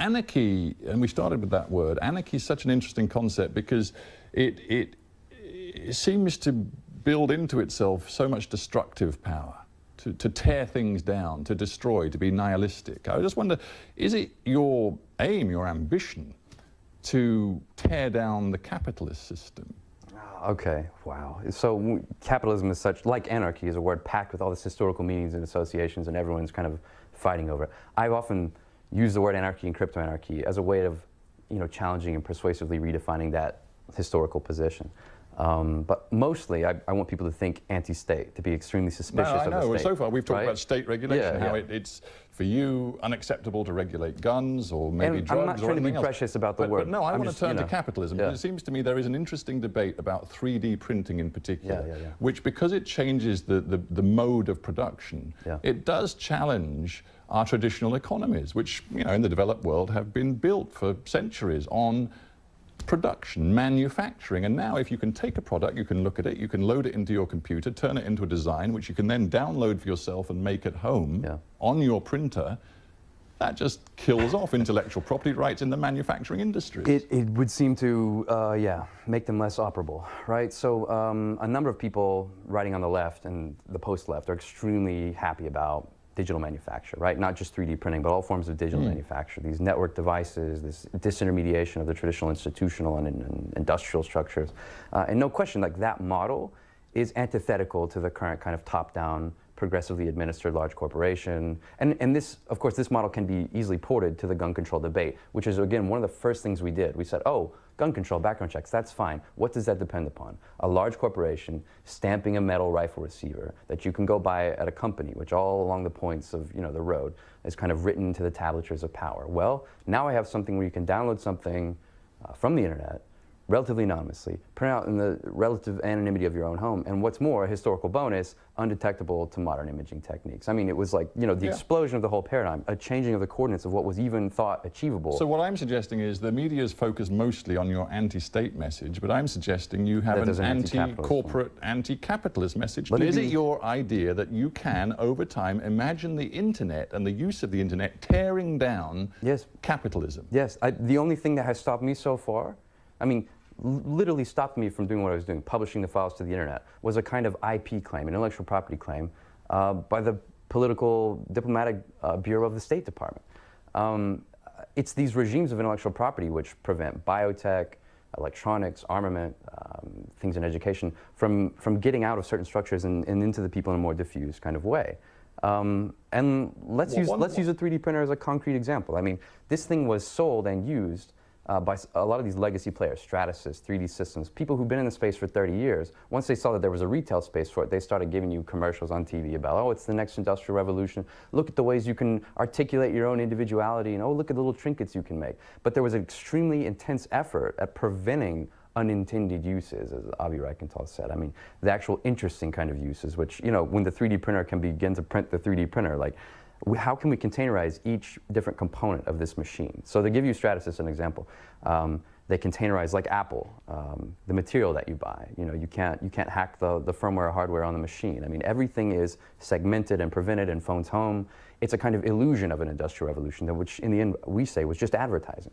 anarchy, and we started with that word, anarchy is such an interesting concept because it seems to build into itself so much destructive power, to tear things down, to destroy, to be nihilistic. I just wonder, is it your aim, your ambition, to tear down the capitalist system? Okay, wow. So capitalism is such, like anarchy, is a word packed with all this historical meanings and associations, and everyone's kind of fighting over it. I've often used the word anarchy and crypto-anarchy as a way of, challenging and persuasively redefining that historical position. But mostly, I want people to think anti-state, to be extremely suspicious of the state. Well, so far we've talked about state regulation, how yeah. it's, for you, unacceptable to regulate guns or maybe drugs or anything else. I'm not trying to be precious about the word. But no, I want to turn to capitalism. Yeah. It seems to me there is an interesting debate about 3D printing in particular, yeah. which, because it changes the mode of production, it does challenge our traditional economies, which, in the developed world have been built for centuries on production, manufacturing. And now if you can take a product, you can look at it, you can load it into your computer, turn it into a design, which you can then download for yourself and make at home on your printer, that just kills off intellectual property rights in the manufacturing industry. It would seem to, make them less operable, right? So a number of people writing on the left and the post-left are extremely happy about digital manufacture, right? Not just 3D printing, but all forms of digital manufacture. These network devices, this disintermediation of the traditional institutional and industrial structures. And no question, like that model is antithetical to the current kind of top-down, progressively administered large corporation. And this, of course, this model can be easily ported to the gun control debate, which is, again, one of the first things we did. We said, oh, gun control, background checks, that's fine. What does that depend upon? A large corporation stamping a metal rifle receiver that you can go buy at a company, which all along the points of the road is kind of written into the tablatures of power. Well, now I have something where you can download something from the internet, relatively anonymously, print out in the relative anonymity of your own home, and what's more, a historical bonus, undetectable to modern imaging techniques. I mean, it was like, the explosion of the whole paradigm, a changing of the coordinates of what was even thought achievable. So what I'm suggesting is the media is focused mostly on your anti-state message, but I'm suggesting you have an anti-corporate, anti-capitalist message. Is it your idea that you can, over time, imagine the internet and the use of the internet tearing down capitalism? Yes. The only thing that has stopped me so far, literally stopped me from doing what I was doing, publishing the files to the internet, was a kind of IP claim, an intellectual property claim, by the political diplomatic bureau of the State Department. It's these regimes of intellectual property which prevent biotech, electronics, armament, things in education from getting out of certain structures and into the people in a more diffuse kind of way. And let's use a 3D printer as a concrete example. This thing was sold and used by a lot of these legacy players, Stratasys, 3D Systems, people who've been in the space for 30 years. Once they saw that there was a retail space for it, they started giving you commercials on TV about, oh, it's the next industrial revolution. Look at the ways you can articulate your own individuality, and oh, look at the little trinkets you can make. But there was an extremely intense effort at preventing unintended uses, as Avi Reichenthal said. The actual interesting kind of uses, which, when the 3D printer can begin to print the 3D printer, like, how can we containerize each different component of this machine? So to give you Stratasys as an example, they containerize, like Apple, the material that you buy. You can't hack the firmware or hardware on the machine. Everything is segmented and prevented in phones home. It's a kind of illusion of an industrial revolution, which in the end we say was just advertising.